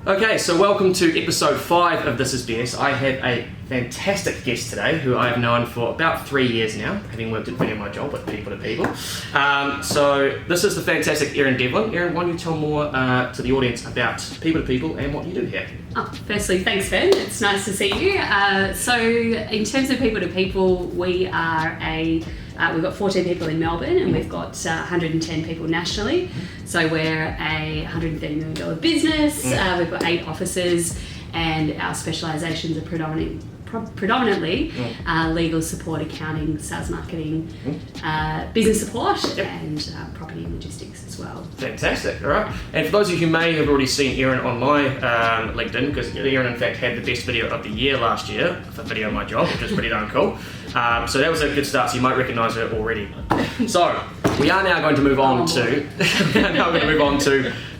Okay, so welcome to episode 5 of This Is BS. I have a fantastic guest today who I've known for about 3 years now, having worked at video my job at People2People. So this is the fantastic Erin Devlin. Erin, why don't you tell more to the audience about People2People and what you do here? Firstly, thanks Ben, it's nice to see you. So in terms of People2People, we are we've got 14 people in Melbourne and we've got 110 people nationally. So we're a $130 million business, we've got 8 offices and our specialisations are predominantly legal support, accounting, sales marketing, business support and property and logistics as well. Fantastic, all right. And for those of you who may have already seen Erin on my LinkedIn, because Erin in fact had the best video of the year last year for Video My Job, which is pretty darn cool. So that was a good start, so you might recognise her already. So we are now going to move on to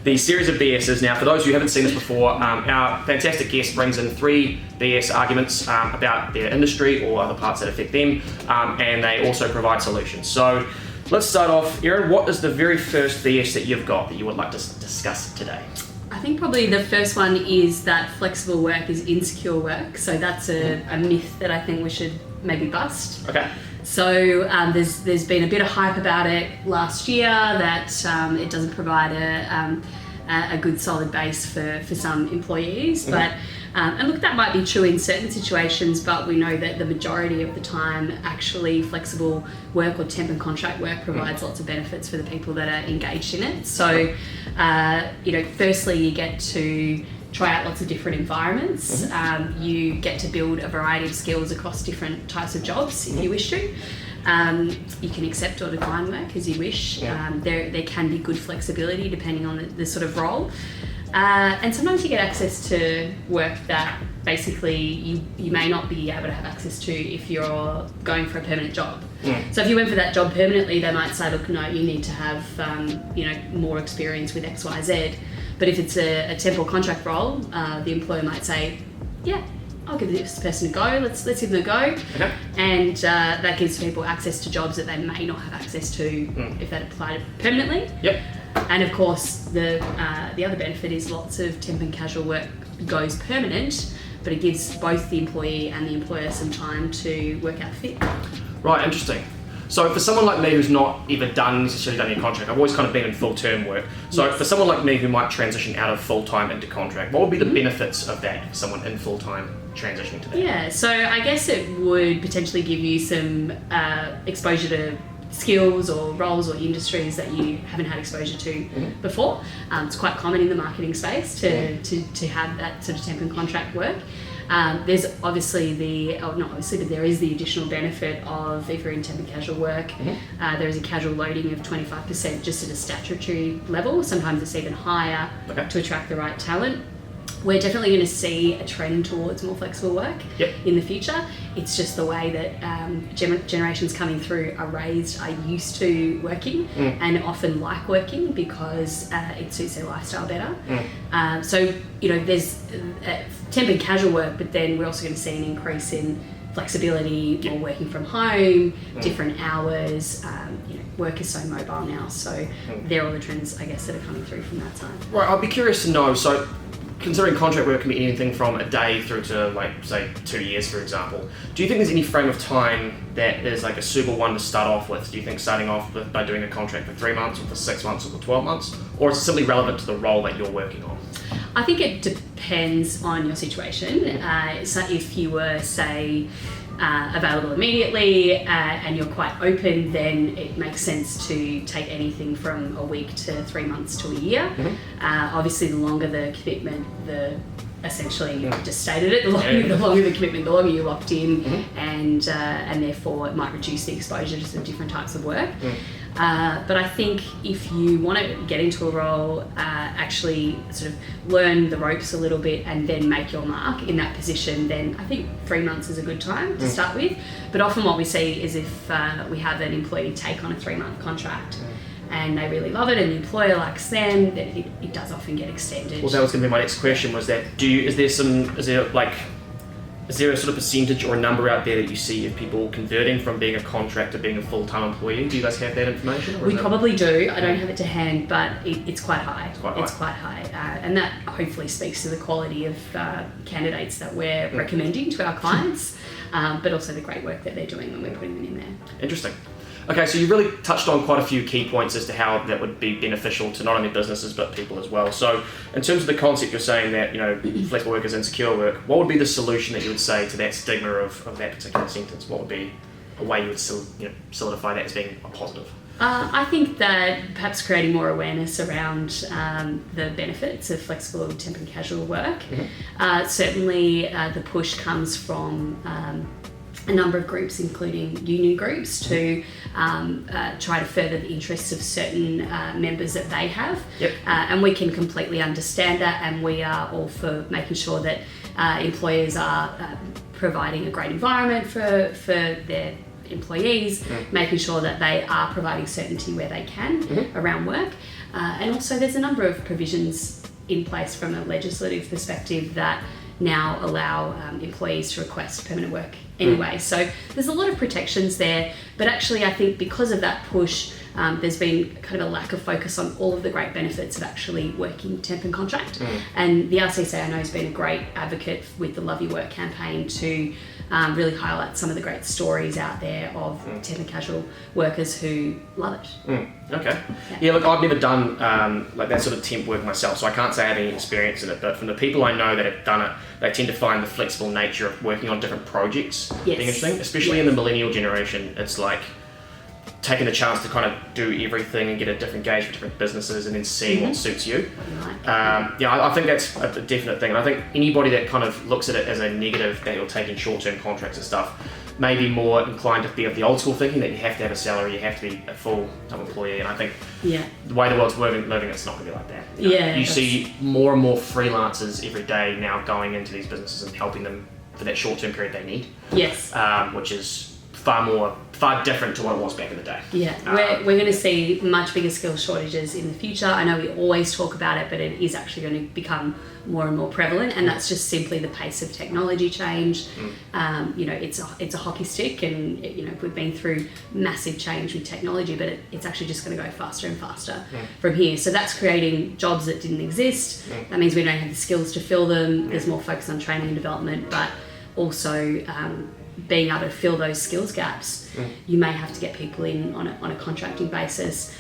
the series of BSs. Now, for those who haven't seen this before, our fantastic guest brings in 3 BS arguments about their industry or other parts that affect them, and they also provide solutions. So let's start off. Erin, what is the very first BS that you've got that you would like to discuss today? I think probably the first one is that flexible work is insecure work. So that's a myth that I think we should maybe bust. Okay. So there's been a bit of hype about it last year that it doesn't provide a good solid base for some employees. But and look, that might be true in certain situations, but we know that the majority of the time actually flexible work or temp and contract work provides lots of benefits for the people that are engaged in it. So firstly you get to try out lots of different environments. You get to build a variety of skills across different types of jobs if you wish to. You can accept or decline work as you wish. There can be good flexibility depending on the sort of role. And sometimes you get access to work that basically you may not be able to have access to if you're going for a permanent job. So if you went for that job permanently, they might say, look, no, you need to have more experience with X, Y, Z. But if it's a temp or contract role, the employer might say, yeah, I'll give this person a go, let's give them a go. Okay. And that gives people access to jobs that they may not have access to if they'd applied permanently. Yep. And of course, the other benefit is lots of temp and casual work goes permanent, but it gives both the employee and the employer some time to work out fit. Right, interesting. So for someone like me who's not necessarily done any contract, I've always kind of been in full-term work. So for someone like me who might transition out of full-time into contract, what would be the benefits of that for someone in full-time transitioning to that? Yeah, so I guess it would potentially give you some exposure to skills or roles or industries that you haven't had exposure to before. It's quite common in the marketing space to have that sort of temp and contract work. There's obviously but there is the additional benefit of if you're in temp and casual work, there is a casual loading of 25% just at a statutory level. Sometimes it's even higher to attract the right talent. We're definitely going to see a trend towards more flexible work in the future. It's just the way that generations coming through are used to working and often like working because it suits their lifestyle better. So there's temp and casual work, but then we're also going to see an increase in flexibility, more working from home, different hours. Work is so mobile now, so they're all the trends, I guess, that are coming through from that side. Right, I'd be curious to know, so considering contract work can be anything from a day through to, say, 2 years, for example, do you think there's any frame of time that is a suitable one to start off with? Do you think starting off by doing a contract for 3 months or for 6 months or for 12 months? Or is it simply relevant to the role that you're working on? I think it depends on your situation. So if you were, say, available immediately and you're quite open, then it makes sense to take anything from a week to 3 months to a year. Obviously, the longer the commitment, essentially you just stated it, the longer the commitment, the longer you're locked in, and therefore it might reduce the exposure to some different types of work. But I think if you want to get into a role, actually sort of learn the ropes a little bit and then make your mark in that position, then I think 3 months is a good time to start with. But often what we see is if we have an employee take on a 3-month contract and they really love it and the employer likes them, then it does often get extended. Well, that was going to be my next question, was that is there Is there a sort of percentage or a number out there that you see of people converting from being a contractor to being a full-time employee? Do you guys have that information? We probably do. I don't have it to hand, but it's quite high. It's quite high. And that hopefully speaks to the quality of candidates that we're recommending to our clients, but also the great work that they're doing when we're putting them in there. Interesting. Okay, so you really touched on quite a few key points as to how that would be beneficial to not only businesses but people as well. So in terms of the concept, you're saying that, flexible work is insecure work. What would be the solution that you would say to that stigma of that particular sentence? What would be a way you would solidify that as being a positive? I think that perhaps creating more awareness around the benefits of flexible temp and casual work. Certainly the push comes from a number of groups, including union groups, to try to further the interests of certain members that they have. And we can completely understand that, and we are all for making sure that employers are providing a great environment for their employees, making sure that they are providing certainty where they can around work. And also there's a number of provisions in place from a legislative perspective that now allow employees to request permanent work anyway. So there's a lot of protections there, but actually I think because of that push, there's been kind of a lack of focus on all of the great benefits of actually working temp and contract. And the RCCA, I know, has been a great advocate with the Love Your Work campaign to really highlight some of the great stories out there of temp and casual workers who love it. Okay. Yeah, look, I've never done like that sort of temp work myself, so I can't say I have any experience in it, but from the people I know that have done it, they tend to find the flexible nature of working on different projects being interesting, especially in the millennial generation. It's like taking the chance to kind of do everything and get a different gauge for different businesses and then seeing what suits you. I think that's a definite thing. And I think anybody that kind of looks at it as a negative, that you're taking short-term contracts and stuff, may be more inclined to be of the old school thinking that you have to have a salary, you have to be a full-time employee. And I think the way the world's living, it's not going to be like that. You see more and more freelancers every day now going into these businesses and helping them for that short-term period they need. Which is far different to what it was back in the day. We're going to see much bigger skill shortages in the future. I know we always talk about it, but it is actually going to become more and more prevalent, and that's just simply the pace of technology change. It's a hockey stick, and we've been through massive change with technology, but it's actually just going to go faster and faster from here. So that's creating jobs that didn't exist. That means we don't have the skills to fill them. There's more focus on training and development, but also being able to fill those skills gaps. You may have to get people in on a contracting basis.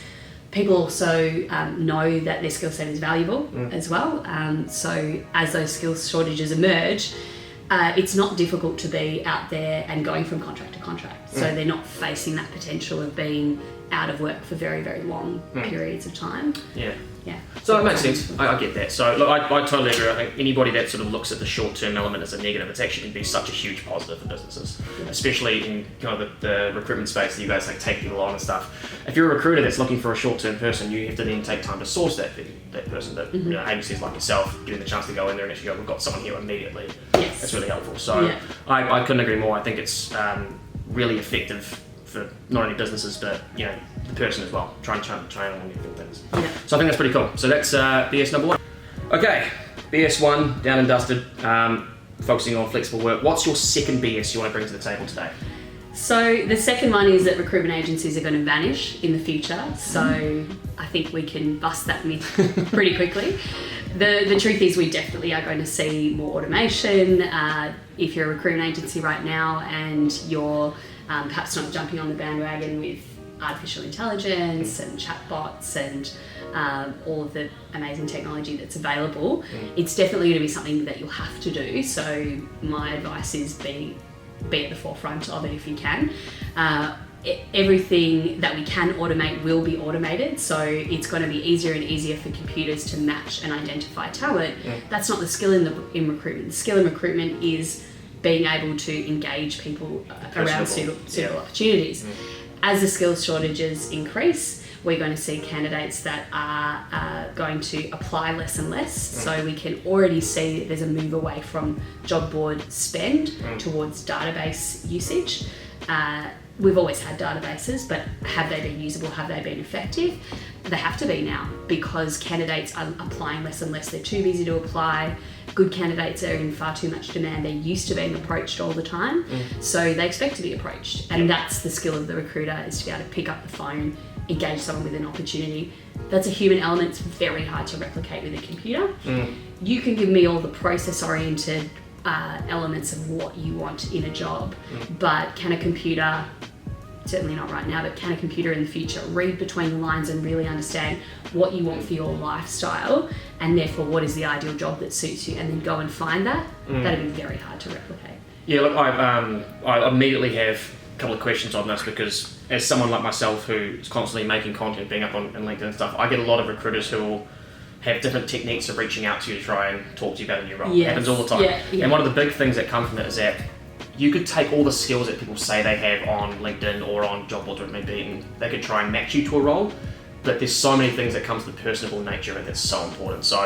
People also know that their skill set is valuable as well. So as those skills shortages emerge, it's not difficult to be out there and going from contract to contract. So they're not facing that potential of being out of work for very, very long periods of time. So it makes sense. I get that. So look, I totally agree. I think anybody that sort of looks at the short-term element as a negative, it's actually going to be such a huge positive for businesses, especially in the recruitment space that you guys take people on and stuff. If you're a recruiter that's looking for a short-term person, you have to then take time to source that person. That agencies like yourself getting the chance to go in there and actually go, we've got someone here immediately. That's really helpful. So I couldn't agree more. I think it's really effective for not only businesses but the person as well, trying on different things. So I think that's pretty cool. So that's BS number 1. Okay, BS 1 down and dusted, focusing on flexible work. What's your second BS you want to bring to the table today? So the second one is that recruitment agencies are going to vanish in the future. So I think we can bust that myth pretty quickly. The truth is we definitely are going to see more automation. If you're a recruitment agency right now and you're perhaps not jumping on the bandwagon with artificial intelligence and chatbots and all of the amazing technology that's available, it's definitely going to be something that you'll have to do. So my advice is be at the forefront of it if you can. Everything that we can automate will be automated, so it's going to be easier and easier for computers to match and identify talent. That's not the skill in recruitment. The skill in recruitment is being able to engage people around suitable opportunities. As the skills shortages increase, we're going to see candidates that are going to apply less and less. So we can already see that there's a move away from job board spend towards database usage. we've always had databases, but have they been usable? Have they been effective? They have to be now, because candidates are applying less and less. They're too busy to apply. Good candidates are in far too much demand. They're used to being approached all the time, so they expect to be approached. And that's the skill of the recruiter, is to be able to pick up the phone, engage someone with an opportunity. That's a human element. It's very hard to replicate with a computer. You can give me all the process-oriented elements of what you want in a job, but can a computer, certainly not right now, but can a computer in the future read between the lines and really understand what you want for your lifestyle, and therefore what is the ideal job that suits you, and then go and find that? That'd be very hard to replicate. Yeah, look, I immediately have a couple of questions on this, because as someone like myself who's constantly making content, being up on LinkedIn and stuff, I get a lot of recruiters who will have different techniques of reaching out to you to try and talk to you about a new role. It happens all the time. And one of the big things that come from it is that you could take all the skills that people say they have on LinkedIn or on job boards, or it may be, and they could try and match you to a role. But there's so many things that comes to the personable nature, and that's so important. So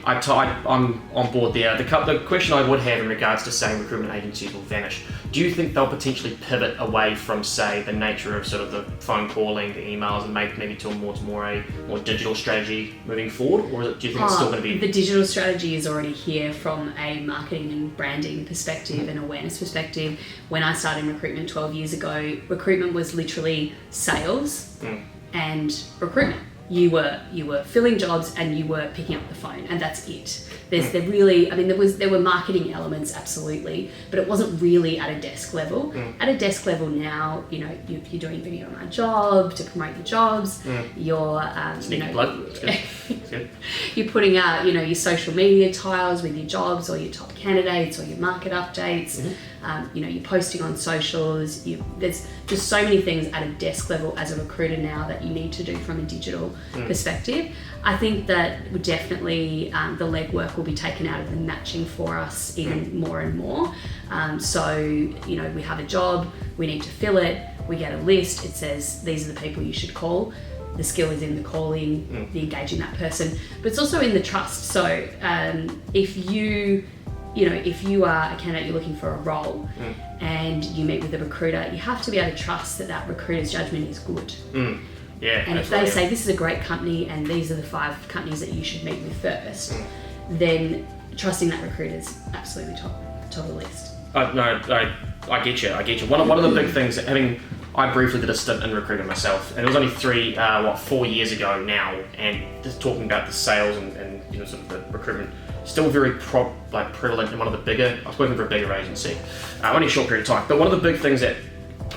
I'm on board there. The question I would have in regards to saying recruitment agencies will vanish, do you think they'll potentially pivot away from, say, the nature of sort of the phone calling, the emails, and maybe towards a more digital strategy moving forward? Or do you think it's still going to be... The digital strategy is already here from a marketing and branding perspective and awareness perspective. When I started in recruitment 12 years ago, recruitment was literally sales and recruitment. You were filling jobs and you were picking up the phone, and that's it. There were marketing elements, absolutely, but it wasn't really at a desk level. At a desk level now, you're doing video on my job to promote your jobs. You're you're putting out your social media tiles with your jobs or your top candidates or your market updates. You're posting on socials. There's just so many things at a desk level as a recruiter now that you need to do from a digital perspective. I think that definitely the legwork will be taken out of the matching for us even more and more. We have a job, we need to fill it, we get a list, it says these are the people you should call. The skill is in the calling, the engaging that person, but it's also in the trust. So if you are a candidate, you're looking for a role, and you meet with a recruiter, you have to be able to trust that recruiter's judgment is good. And if they say this is a great company and these are the 5 companies that you should meet with first, then trusting that recruiter is absolutely top of the list. I get you. One of the big things, I briefly did a stint in recruitment myself, and it was only 4 years ago now, and just talking about the sales and sort of the recruitment, still very prevalent in one of the bigger, I was working for a bigger agency, only a short period of time, but one of the big things that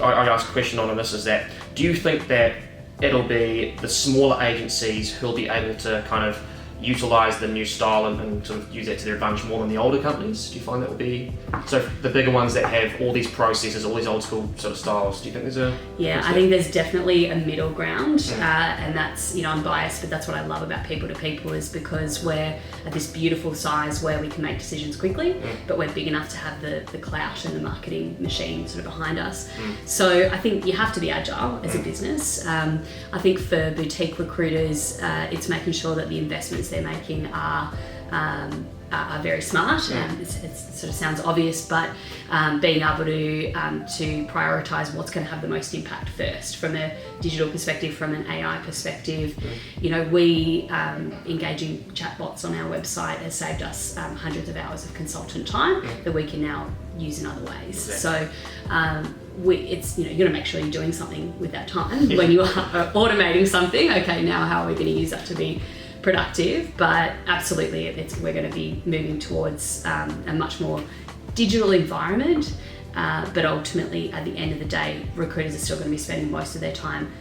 I asked a question on in this is that, do you think that it'll be the smaller agencies who'll be able to kind of utilise the new style and sort of use that to their advantage more than the older companies? Do you find that will be... So the bigger ones that have all these processes, all these old school sort of styles, do you think there's a... Yeah, I think there's definitely a middle ground, and that's, I'm biased, but that's what I love about People2People, is because we're at this beautiful size where we can make decisions quickly, but we're big enough to have the clout and the marketing machine sort of behind us. So I think you have to be agile as a business. I think for boutique recruiters, it's making sure that the investments they're making are very smart. It sort of sounds obvious, but being able to prioritise what's going to have the most impact first, from a digital perspective, from an AI perspective. We engaging chatbots on our website has saved us hundreds of hours of consultant time that we can now use in other ways. So it's you're going to make sure you're doing something with that time when you are automating something. Okay, now how are we going to use that to be productive? But absolutely, we're going to be moving towards a much more digital environment, but ultimately at the end of the day, recruiters are still going to be spending most of their time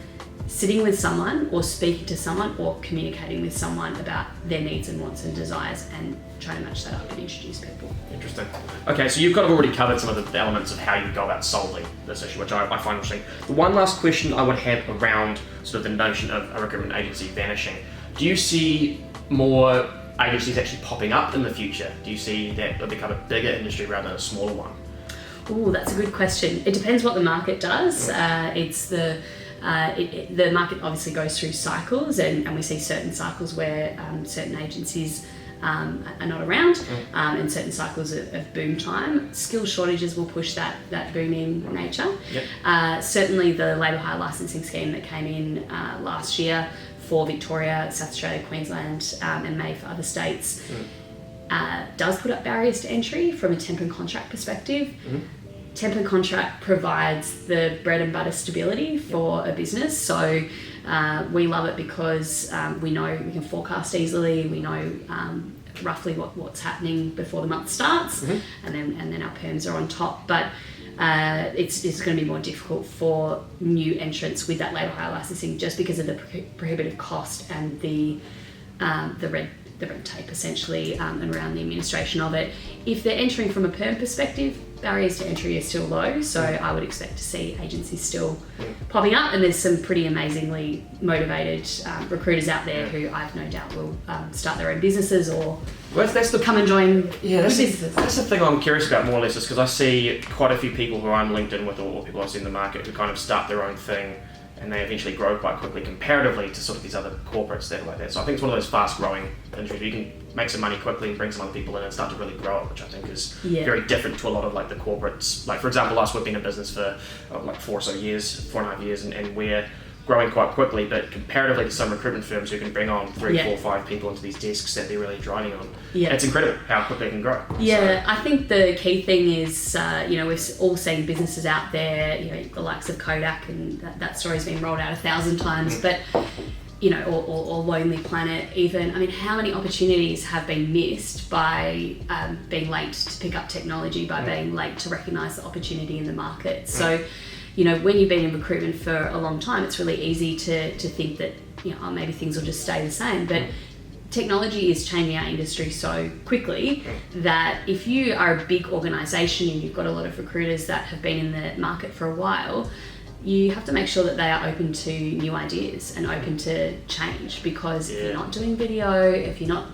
sitting with someone or speaking to someone or communicating with someone about their needs and wants and desires, and trying to match that up and introduce people. Interesting. Okay, so you've kind of already covered some of the elements of how you go about solving this issue, which I find interesting. The one last question I would have around sort of the notion of a recruitment agency vanishing. Do you see more agencies actually popping up in the future? Do you see that it'll become a bigger industry rather than a smaller one? Oh, that's a good question. It depends what the market does. The market obviously goes through cycles, and we see certain cycles where certain agencies are not around, and certain cycles of boom time. Skill shortages will push that booming nature. Yep. Certainly the labour hire licensing scheme that came in last year for Victoria, South Australia, Queensland, and May for other states, does put up barriers to entry from a temp and contract perspective. Temp and contract provides the bread and butter stability for a business. So we love it because we know we can forecast easily. We know roughly what's happening before the month starts, and then our perms are on top. But it's going to be more difficult for new entrants with that labour hire licensing, just because of the prohibitive cost and the red tape essentially, and around the administration of it. If they're entering from a perm perspective, barriers to entry are still low, so I would expect to see agencies still popping up, and there's some pretty amazingly motivated recruiters out there who I've no doubt will start their own businesses or come and join businesses. That's the thing I'm curious about more or less, is because I see quite a few people who I'm LinkedIn with, or people I see in the market, who kind of start their own thing and they eventually grow quite quickly comparatively to sort of these other corporates that are like that. So I think it's one of those fast-growing industries. You can make some money quickly and bring some other people in and start to really grow it, which I think is very different to a lot of like the corporates. Like, for example, us, we've been in business for like 4.5 years, and we're growing quite quickly, but comparatively to some recruitment firms who can bring on 3, 4, 5 people into these desks that they're really driving on, it's incredible how quickly they can grow. I think the key thing is, we've all seen businesses out there, the likes of Kodak, and that story's been rolled out 1,000 times, but or Lonely Planet even. I mean, how many opportunities have been missed by being late to pick up technology, by being late to recognise the opportunity in the market? So, when you've been in recruitment for a long time, it's really easy to think that, maybe things will just stay the same. But technology is changing our industry so quickly that if you are a big organisation and you've got a lot of recruiters that have been in the market for a while, you have to make sure that they are open to new ideas and open to change, because if you're not doing video, if you're not,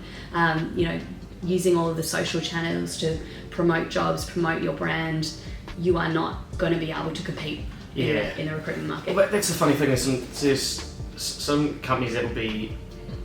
using all of the social channels to promote jobs, promote your brand, you are not going to be able to compete in the recruitment market. Well, that's the funny thing. There's some companies that would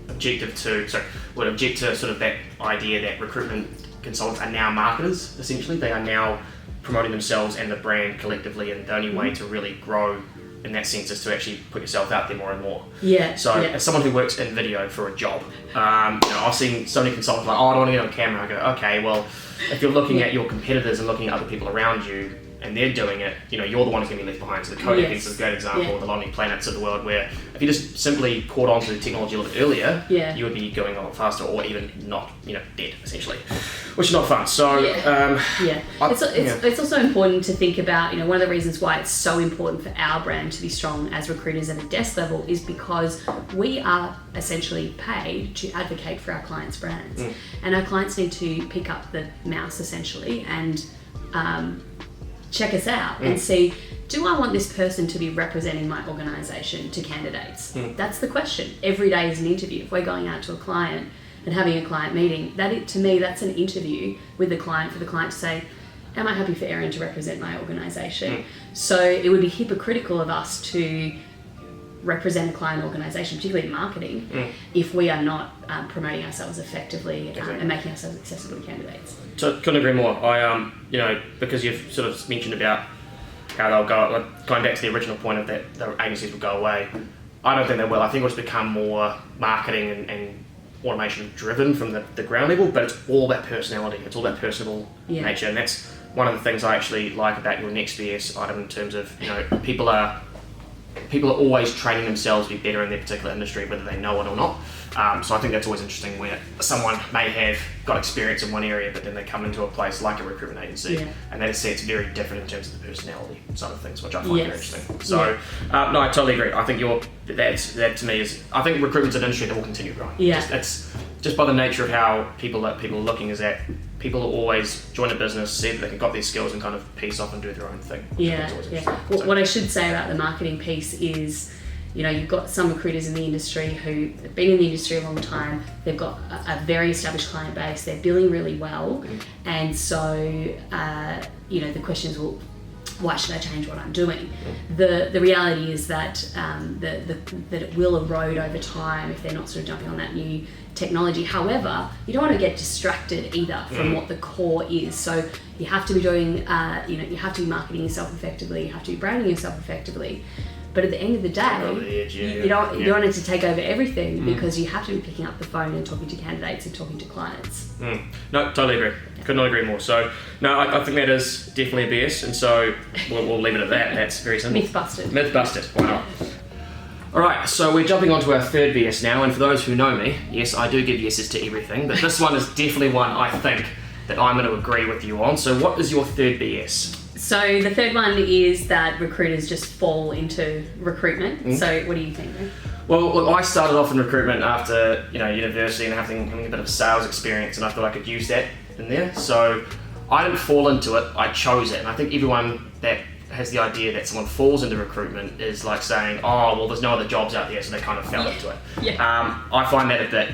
object to sort of that idea that recruitment consultants are now marketers. Essentially, they are now promoting themselves and the brand collectively, and the only way to really grow in that sense is to actually put yourself out there more and more. As someone who works in video for a job, I've seen so many consultants like, I don't want to get on camera. I go, okay, well, if you're looking at your competitors and looking at other people around you and they're doing it, you're the one who's going to be left behind. So the Kodak piece is a great example, the Lonely Planets of the world, where if you just simply caught on to the technology a little bit earlier, you would be going a lot faster, or even not, dead, essentially, which is not fun. So, it's also important to think about, one of the reasons why it's so important for our brand to be strong as recruiters at a desk level is because we are essentially paid to advocate for our clients' brands. And our clients need to pick up the mouse, essentially, and check us out and see, do I want this person to be representing my organisation to candidates? That's the question. Every day is an interview. If we're going out to a client and having a client meeting, to me, that's an interview with the client, for the client to say, am I happy for Erin to represent my organisation? So it would be hypocritical of us to represent a client organisation, particularly in marketing, if we are not promoting ourselves effectively and making ourselves accessible to candidates. So couldn't agree more. I because you've sort of mentioned about how they'll go, like, going back to the original point of that the agencies will go away, I don't think they will. I think it'll just become more marketing and automation driven from the ground level, but it's all about personality, it's all about personal nature, and that's one of the things I actually like about your next BS item, in terms of, people are always training themselves to be better in their particular industry, whether they know it or not. So I think that's always interesting, where someone may have got experience in one area, but then they come into a place like a recruitment agency, and it's very different in terms of the personality side of things, which I find very interesting. So, no, I totally agree. I think that to me is, I think recruitment's an industry that will continue growing. Just by the nature of how people are looking, is that people will always join a business, see that they can got these skills and kind of piece off and do their own thing. What I should say about the marketing piece is, you've got some recruiters in the industry who have been in the industry a long time, they've got a very established client base, they're billing really well, and so, the questions will why should I change what I'm doing? The reality is that that it will erode over time if they're not sort of jumping on that new technology. However, you don't want to get distracted either from what the core is. So you have to be doing, you have to be marketing yourself effectively, you have to be branding yourself effectively. But at the end of the day, you don't want it to take over everything because you have to be picking up the phone and talking to candidates and talking to clients. No, totally agree. Could not agree more. So, no, I think that is definitely a BS, and so we'll leave it at that. That's very simple. Myth busted. Myth busted. Why not? All right, so we're jumping on to our third BS now, and for those who know me, yes, I do give yeses to everything, but this one is definitely one I think that I'm going to agree with you on. So what is your third BS? So the third one is that recruiters just fall into recruitment. So what do you think? Well, look, I started off in recruitment after university and having a bit of sales experience, and I thought I could use that in there. So I didn't fall into it; I chose it. And I think everyone that has the idea that someone falls into recruitment is like saying, "Oh, well, there's no other jobs out there, so they kind of fell into it." I find that a bit.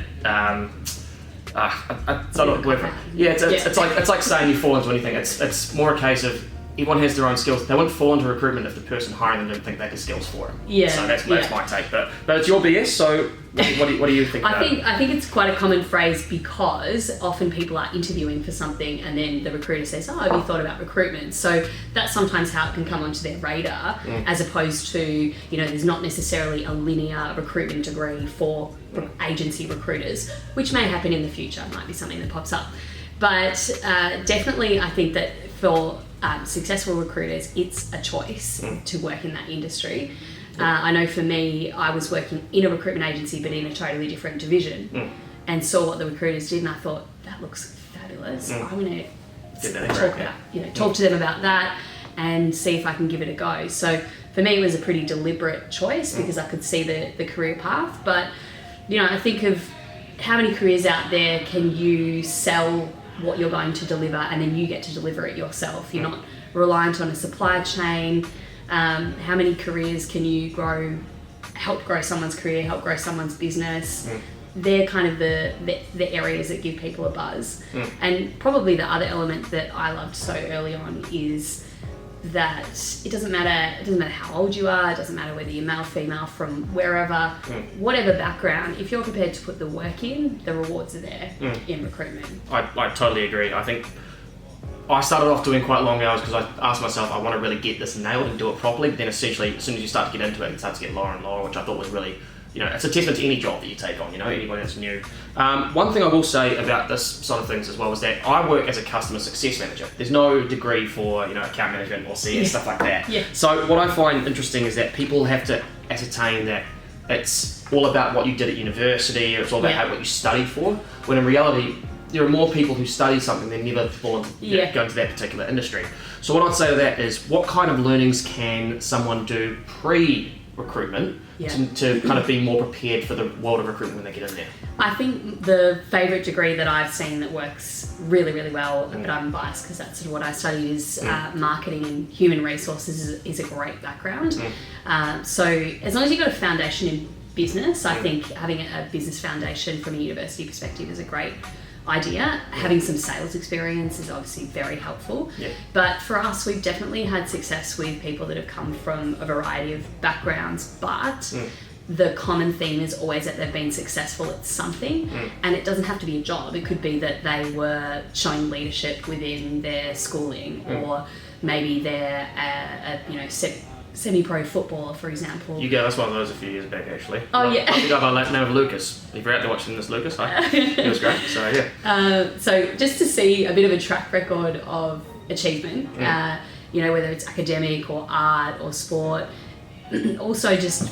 It's not a word for it. It's like saying you fall into anything. It's more a case of everyone has their own skills. They wouldn't fall into recruitment if the person hiring them didn't think they had the skills for it. So that's my take. But it's your BS. So what do you think? I think it's quite a common phrase because often people are interviewing for something and then the recruiter says, "Oh, have you thought about recruitment?" So that's sometimes how it can come onto their radar, as opposed to there's not necessarily a linear recruitment degree for agency recruiters, which may happen in the future. It might be something that pops up, but definitely I think that for successful recruiters, it's a choice to work in that industry. I know for me, I was working in a recruitment agency, but in a totally different division, and saw what the recruiters did, and I thought that looks fabulous. I'm going to talk to them about that and see if I can give it a go. So for me, it was a pretty deliberate choice because I could see the career path. But I think of how many careers out there can you sell what you're going to deliver and then you get to deliver it yourself. You're not reliant on a supply chain. How many careers can you help grow someone's career, help grow someone's business? They're kind of the areas that give people a buzz. And probably the other element that I loved so early on is that it doesn't matter how old you are, it doesn't matter whether you're male, female, from wherever, whatever background, if you're prepared to put the work in, the rewards are there in recruitment. I totally agree. I think I started off doing quite long hours because I asked myself, I want to really get this nailed and do it properly, but then essentially as soon as you start to get into it, it starts to get lower and lower, which I thought was really, it's a testament to any job that you take on, anybody that's new. One thing I will say about this side of things as well is that I work as a customer success manager. There's no degree for, account management or CS, stuff like that. So what I find interesting is that people have to ascertain that it's all about what you did at university, or it's all about what you studied for, when in reality, there are more people who study something than never fall into go into that particular industry. So what I'd say to that is, what kind of learnings can someone do pre-recruitment to kind of be more prepared for the world of recruitment when they get in there? I think the favourite degree that I've seen that works really, really well, but I'm biased because that's sort of what I studied, is marketing and human resources is a great background. So as long as you've got a foundation in business, I think having a business foundation from a university perspective is a great idea. Having some sales experience is obviously very helpful. But for us, we've definitely had success with people that have come from a variety of backgrounds, but the common theme is always that they've been successful at something, and it doesn't have to be a job. It could be that they were showing leadership within their schooling, or maybe they're a semi-pro footballer, for example. You gave us one of those a few years back, actually. Oh, yeah. I think I by the name of Lucas. If you're out there watching this, Lucas, hi. He was great, so yeah. So just to see a bit of a track record of achievement, whether it's academic or art or sport, also just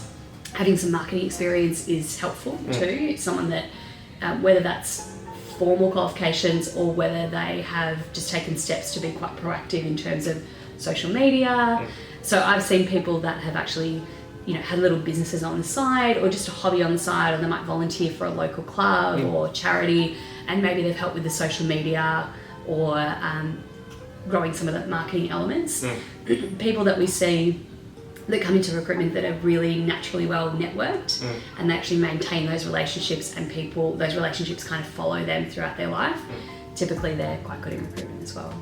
having some marketing experience is helpful too. It's someone that, whether that's formal qualifications or whether they have just taken steps to be quite proactive in terms of social media. So I've seen people that have actually, had little businesses on the side, or just a hobby on the side, or they might volunteer for a local club or charity, and maybe they've helped with the social media or growing some of the marketing elements. People that we see that come into recruitment that are really naturally well networked, and they actually maintain those relationships, and those relationships kind of follow them throughout their life. typically they're quite good in recruitment as well.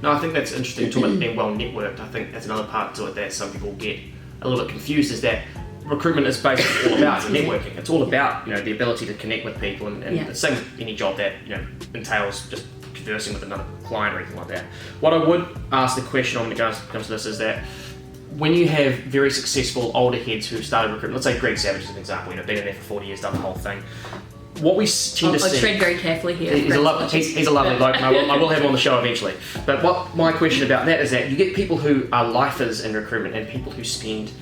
No, I think that's interesting. Talking about being well networked, I think that's another part to it that some people get a little bit confused, is that recruitment is basically all about networking. It's all about the ability to connect with people, and the same with any job that entails just conversing with another client or anything like that. What I would ask the question on when it comes to this is that when you have very successful older heads who've started recruitment, let's say Greg Savage is an example, been in there for 40 years, done the whole thing. What we tend to see... I'll tread very carefully here. He's a lovely bloke, and I will have him on the show eventually. But what my question about that is that you get people who are lifers in recruitment and people who spend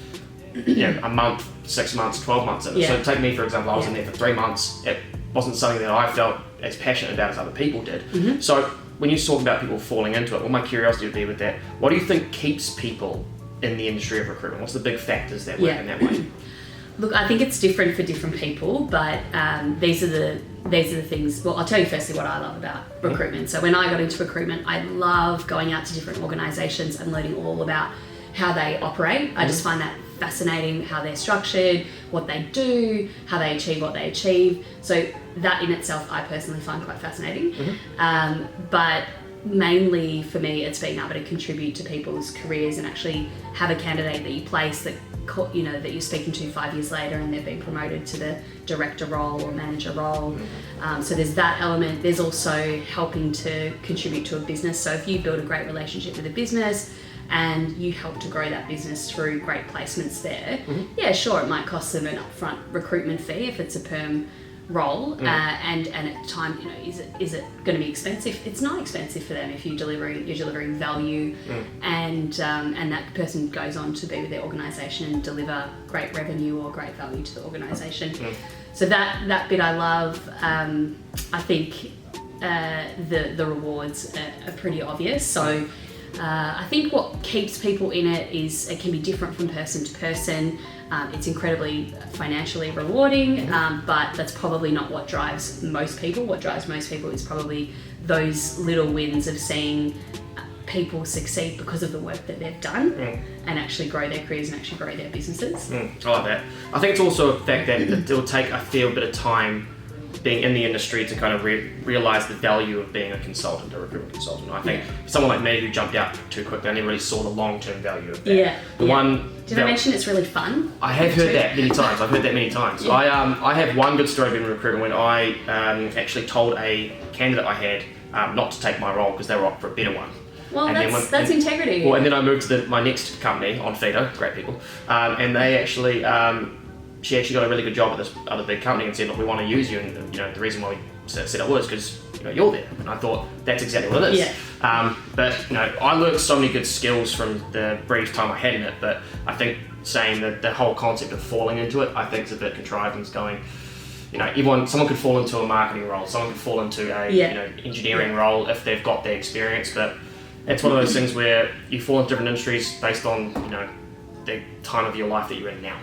a month, 6 months, 12 months in it. So take me, for example, I was in there for 3 months. It wasn't something that I felt as passionate about as other people did. So when you talk about people falling into it, well, my curiosity would be with that, what do you think keeps people in the industry of recruitment? What's the big factors that work in that way? Look, I think it's different for different people, but these are the things. Well, I'll tell you firstly what I love about recruitment. So when I got into recruitment, I love going out to different organisations and learning all about how they operate. I just find that fascinating, how they're structured, what they do, how they achieve what they achieve. So that in itself, I personally find quite fascinating. But mainly for me, it's being able to contribute to people's careers and actually have a candidate that you place that that you're speaking to 5 years later and they've been promoted to the director role or manager role. So there's that element. There's also helping to contribute to a business. So if you build a great relationship with a business and you help to grow that business through great placements there, yeah, sure, it might cost them an upfront recruitment fee if it's a perm role, and at the time, is it going to be expensive? It's not expensive for them if you're delivering value, and that person goes on to be with their organisation and deliver great revenue or great value to the organisation. So that bit I love. I think the rewards are pretty obvious. So I think what keeps people in it is it can be different from person to person. It's incredibly financially rewarding, but that's probably not what drives most people. What drives most people is probably those little wins of seeing people succeed because of the work that they've done and actually grow their careers and actually grow their businesses. I like that. I think it's also a fact that it will take a fair bit of time being in the industry to kind of realise the value of being a consultant, a recruitment consultant. I think someone like me who jumped out too quickly, I never really saw the long-term value of that. Did I mention it's really fun? I have heard that many times. I've heard that many times. I have one good story in recruitment when I actually told a candidate I had not to take my role because they were up for a better one. Well, that's integrity. Well, and then I moved to my next company on Feeder, great people, and they actually... she actually got a really good job at this other big company and said, look, we want to use you, and the reason why we set it was because you're there. And I thought that's exactly what it is. But I learned so many good skills from the brief time I had in it, but I think saying that the whole concept of falling into it, I think is a bit contrived, and it's going, someone could fall into a marketing role, someone could fall into a engineering role if they've got the experience, but it's one of those things where you fall into different industries based on the time of your life that you're in now.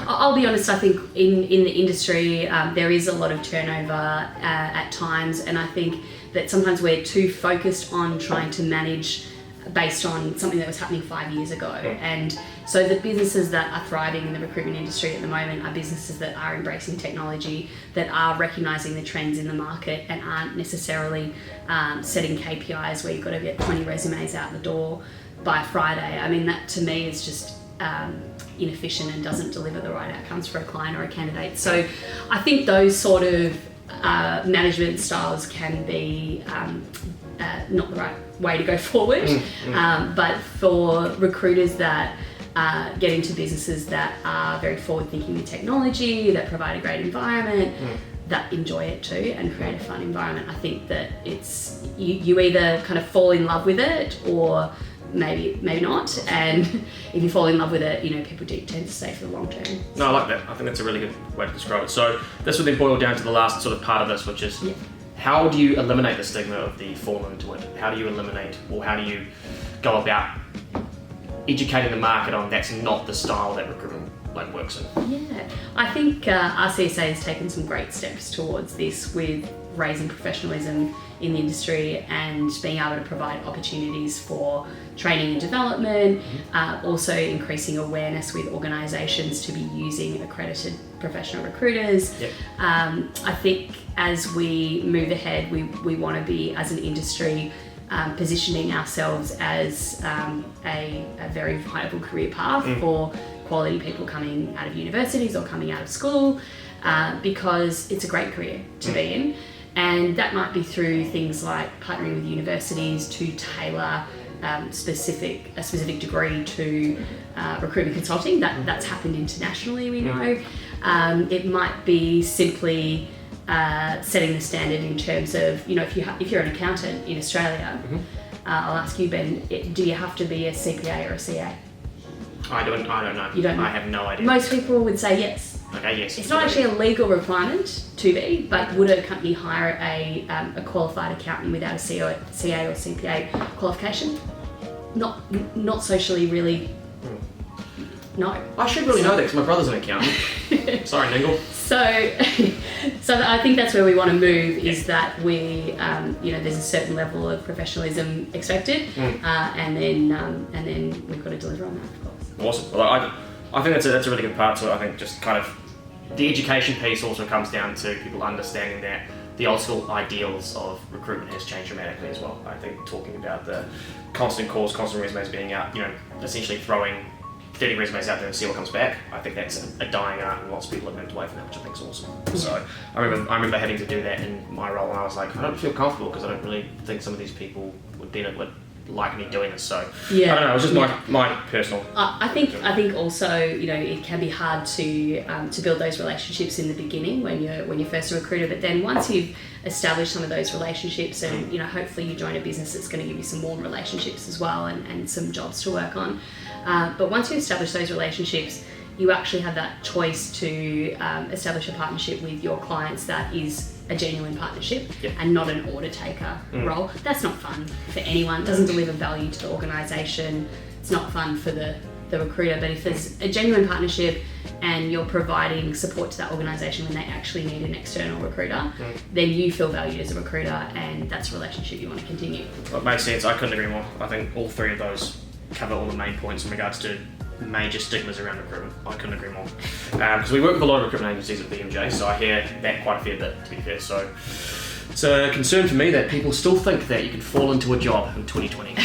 I'll be honest, I think in the industry there is a lot of turnover at times, and I think that sometimes we're too focused on trying to manage based on something that was happening 5 years ago. And so the businesses that are thriving in the recruitment industry at the moment are businesses that are embracing technology, that are recognising the trends in the market and aren't necessarily setting KPIs where you've got to get 20 resumes out the door by Friday. I mean, that to me is just inefficient and doesn't deliver the right outcomes for a client or a candidate. So I think those sort of management styles can be not the right way to go forward. But for recruiters that get into businesses that are very forward thinking with technology, that provide a great environment, that enjoy it too and create a fun environment, I think that it's you either kind of fall in love with it or maybe not, and if you fall in love with it, people do tend to stay for the long term. No, I like that. I think that's a really good way to describe it. So this would then boil down to the last sort of part of this, which is how do you eliminate the stigma of the fall into it? How do you eliminate, or how do you go about educating the market on that's not the style that recruitment works in? I think RCSA has taken some great steps towards this with raising professionalism in the industry and being able to provide opportunities for training and development, also increasing awareness with organisations to be using accredited professional recruiters. Yep. I think as we move ahead, we want to be, as an industry, positioning ourselves as a very viable career path for quality people coming out of universities or coming out of school, because it's a great career to be in. And that might be through things like partnering with universities to tailor a specific degree to recruitment consulting. That's happened internationally, we know. It might be simply setting the standard in terms of, if you're an accountant in Australia, I'll ask you, Ben, do you have to be a CPA or a CA? I don't know. You don't know? I have no idea. Most people would say yes. Okay, yes. It's not actually a legal requirement to be, but would a company hire a qualified accountant without a CA or CPA qualification? Not socially, really. No. I should really know that because my brother's an accountant. Sorry, Ningle. So I think that's where we want to move, is that we, there's a certain level of professionalism expected, and then we've got to deliver on that, of course. Awesome. Well, I think that's a really good part to it. I think just kind of the education piece also comes down to people understanding that the old school ideals of recruitment has changed dramatically as well. I think talking about the constant calls, constant resumes being out, essentially throwing 30 resumes out there and see what comes back. I think that's a dying art, and lots of people have moved away from that, which I think is awesome. So I remember having to do that in my role, and I was like, I don't feel comfortable because I don't really think some of these people would like me doing this. So I don't know. It was just my personal. I think also it can be hard to build those relationships in the beginning when you're first a recruiter, but then once you've established some of those relationships, and hopefully you join a business that's going to give you some warm relationships as well, and some jobs to work on. But once you establish those relationships, you actually have that choice to establish a partnership with your clients that is a genuine partnership and not an order taker role. That's not fun for anyone. It doesn't deliver value to the organisation. It's not fun for the recruiter. But if there's a genuine partnership and you're providing support to that organisation when they actually need an external recruiter, then you feel valued as a recruiter, and that's a relationship you want to continue. Well, it makes sense. I couldn't agree more. I think all three of those cover all the main points in regards to major stigmas around recruitment. I couldn't agree more. Because we work with a lot of recruitment agencies at BMJ, so I hear that quite a fair bit, to be fair. So it's a concern for me that people still think that you can fall into a job in 2020.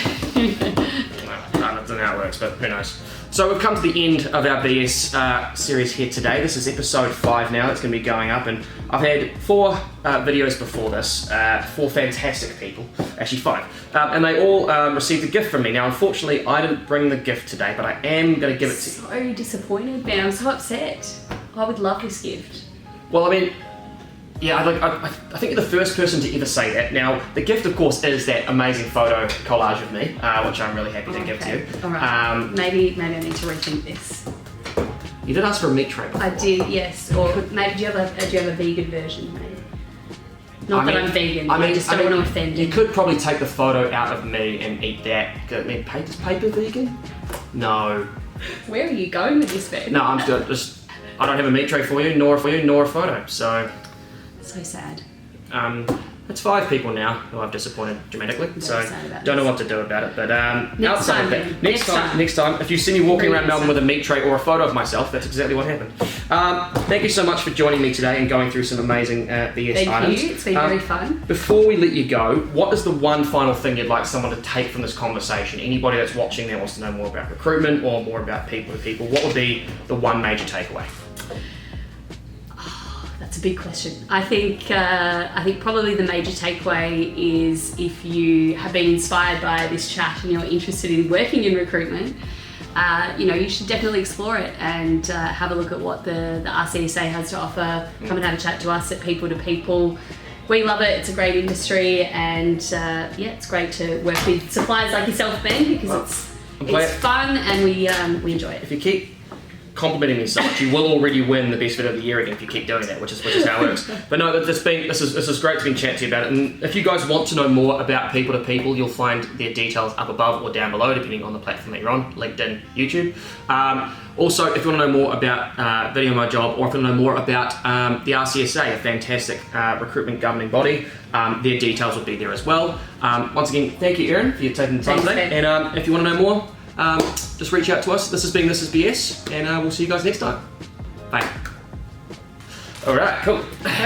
That's not how it works, but who knows. So we've come to the end of our BS series here today. This is episode 5 now. It's going to be going up, and I've had 4 videos before this, 4 fantastic people, actually 5, and they all received a gift from me. Now, unfortunately, I didn't bring the gift today, but I am going to give it to you. So disappointed, Ben. I'm so upset. I would love this gift. Well, I mean, yeah, I think you're the first person to ever say that. Now, the gift, of course, is that amazing photo collage of me, which I'm really happy to give to you. All right. Maybe I need to rethink this. You did ask for a meat tray before. I did, yes. Or maybe do you have a vegan version, maybe? Not that I'm vegan. I just don't want to offend you. You could probably take the photo out of me and eat that. I mean, is paper vegan? No. Where are you going with this, Ben? No, I'm just. I don't have a meat tray for you, nor a photo. So. So sad. It's 5 people now who I've disappointed dramatically, so don't know what to do about it. But next time, if you see me walking around Melbourne with a meat tray or a photo of myself, that's exactly what happened. Thank you so much for joining me today and going through some amazing BS items. Thank you. It's been very fun. Before we let you go, what is the one final thing you'd like someone to take from this conversation? Anybody that's watching that wants to know more about recruitment or more about people to people, what would be the one major takeaway? That's a big question. I think probably the major takeaway is, if you have been inspired by this chat and you're interested in working in recruitment, you should definitely explore it and have a look at what the RCSA has to offer. Come and have a chat to us at People2People. We love it. It's a great industry, and it's great to work with suppliers like yourself, Ben, because it's fun and we enjoy it. If you keep complimenting me so much. You will already win the best video of the year again if you keep doing that, which is how it works. But no, this is great to be chatting to you about it. And if you guys want to know more about People to People, you'll find their details up above or down below, depending on the platform that you're on, LinkedIn, YouTube. Also, if you want to know more about Video My Job, or if you want to know more about the RCSA, a fantastic recruitment governing body, their details will be there as well. Once again, thank you, Erin, for you taking the time today. And if you want to know more, just reach out to us. This is BS, and we'll see you guys next time. Bye. All right, cool.